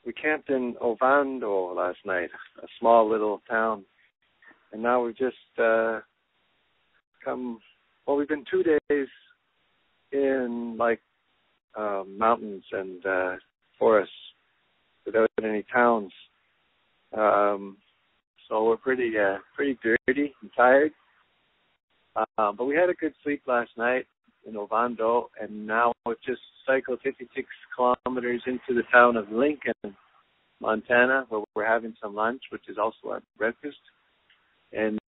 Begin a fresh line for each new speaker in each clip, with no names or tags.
we camped in Ovando last night, a small little town. And now we've just we've been 2 days in, like, mountains and forests without any towns. So we're pretty dirty and tired. But we had a good sleep last night in Ovando, and now we've just cycled 56 kilometers into the town of Lincoln, Montana, where we're having some lunch, which is also our breakfast. And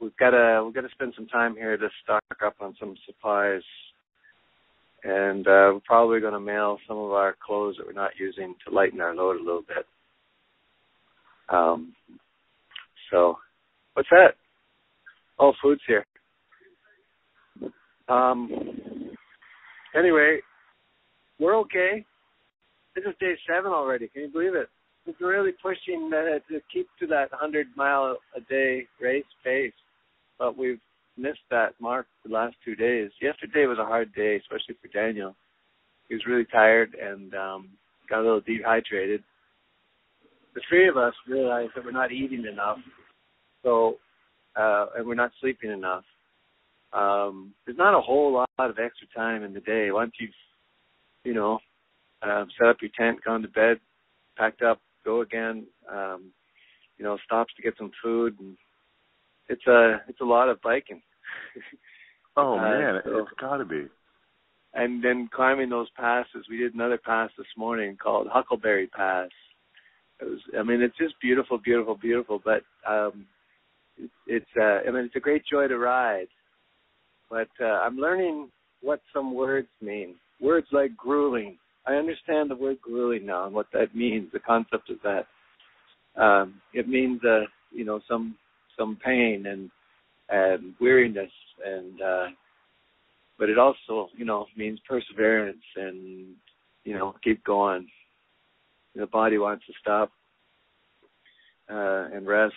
we've got to spend some time here to stock up on some supplies. And we're probably going to mail some of our clothes that we're not using to lighten our load a little bit. So, what's that? Oh, food's here. Anyway, we're okay. This is day 7 already. Can you believe it? We've been really pushing to keep to that 100-mile-a-day race pace, but we've missed that mark the last 2 days. Yesterday was a hard day, especially for Daniel. He was really tired and got a little dehydrated. The 3 of us realized that we're not eating enough, and we're not sleeping enough. There's not a whole lot of extra time in the day. Once you've, set up your tent, gone to bed, packed up, go again, stops to get some food, and it's a lot of biking.
Oh man, it's got to be.
And then climbing those passes. We did another pass this morning called Huckleberry Pass. It's just beautiful, beautiful, beautiful. But it's a great joy to ride. But I'm learning what some words mean. Words like grueling. I understand the word grueling now and what that means, the concept of that. It means, some pain and weariness, but it also, means perseverance and, keep going. The body wants to stop and rest.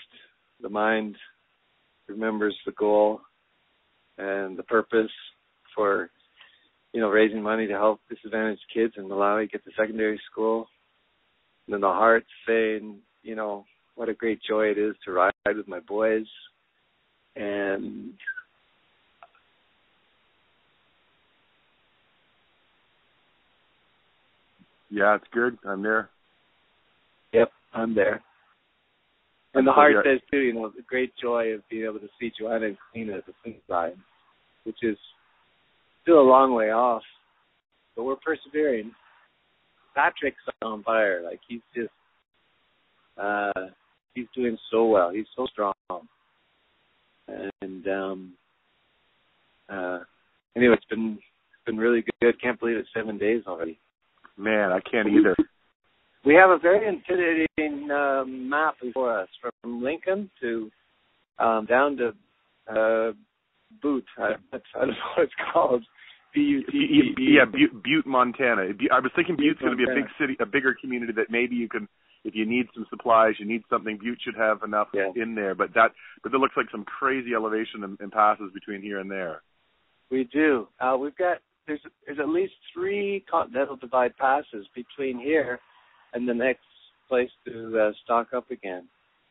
The mind remembers the goal and the purpose for, raising money to help disadvantaged kids in Malawi get to secondary school. And then the heart saying, what a great joy it is to ride with my boys. And
yeah, it's good. I'm there.
Yep, I'm there. And the heart says, too, the great joy of being able to see Joanna and Clean at the finish line, which is still a long way off, but we're persevering. Patrick's on fire. Like, he's just, he's doing so well. He's so strong. And, anyway, it's been really good. Can't believe it's 7 days already.
Man, I can't either.
We have a very intimidating map before us, from Lincoln to down to Butte. I don't know what it's called. B-U-T-E.
Yeah, Butte, Montana. I was thinking Butte's going to be a big city, a bigger community that maybe you can, if you need some supplies, you need something, Butte should have enough in there. But there looks like some crazy elevation and passes between here and there. We do.
We've got there's at least 3 continental divide passes between here and the next place to stock up again.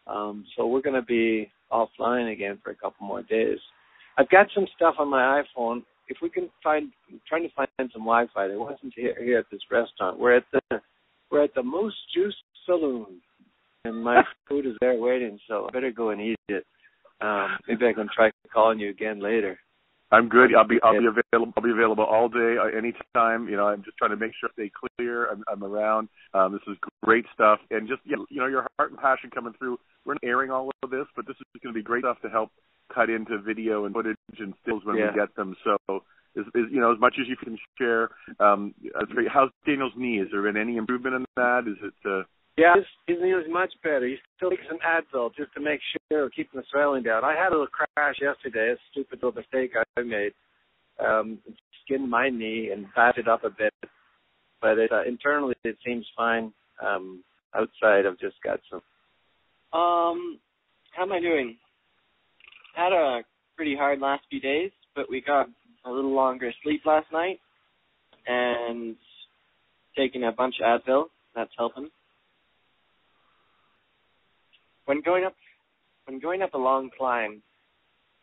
So we're going to be offline again for a couple more days. I've got some stuff on my iPhone. If we can trying to find some Wi-Fi. There wasn't here at this restaurant. We're at the Moose Juice Saloon, and my food is there waiting. So I better go and eat it. Maybe I can try calling you again later.
I'm good. I'll be available. I'll be available all day, anytime. I'm just trying to make sure I stay clear. I'm around. This is great stuff, and just your heart and passion coming through. We're not airing all of this, but this is going to be great stuff to help cut into video and footage and stills when we get them. So, as much as you can share, that's great. How's Daniel's knee? Has there been any improvement in that? Is it?
Yeah, his knee is much better. He still takes an Advil just to make sure we're keeping the swelling down. I had a little crash yesterday, a stupid little mistake I made. Skinned my knee and batted it up a bit. But internally it seems fine. Outside I've just got some.
How am I doing? Had a pretty hard last few days, but we got a little longer sleep last night and taking a bunch of Advil. That's helping. when going up a long climb,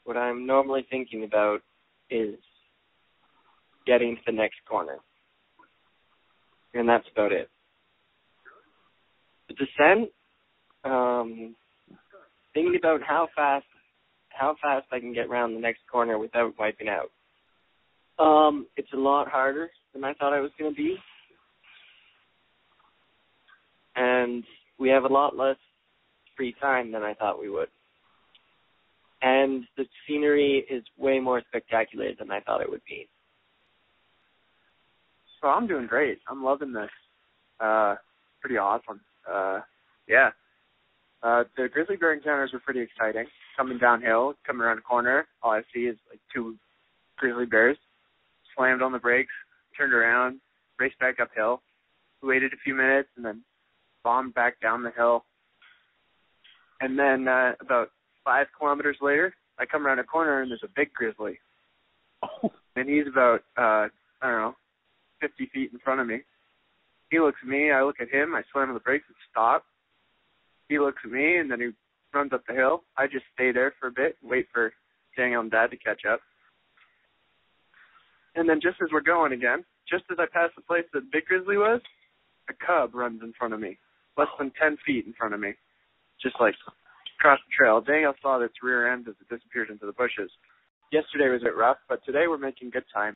what I'm normally thinking about is getting to the next corner. And that's about it. The descent, thinking about how fast I can get around the next corner without wiping out. It's a lot harder than I thought it was going to be. And we have a lot less free time than I thought we would. And the scenery is way more spectacular than I thought it would be.
So I'm doing great. I'm loving this. Pretty awesome. Yeah. The grizzly bear encounters were pretty exciting. Coming downhill, coming around a corner, all I see is like two grizzly bears. Slammed on the brakes, turned around, raced back uphill. We waited a few minutes and then bombed back down the hill. And then about 5 kilometers later, I come around a corner and there's a big grizzly.
Oh.
And he's about, 50 feet in front of me. He looks at me, I look at him, I slam on the brakes and stop. He looks at me and then he runs up the hill. I just stay there for a bit, wait for Daniel and Dad to catch up. And then just as we're going again, just as I pass the place that the big grizzly was, a cub runs in front of me, less than 10 feet in front of me, just like across the trail. Daniel saw its rear end as it disappeared into the bushes. Yesterday was a bit rough, but today we're making good time.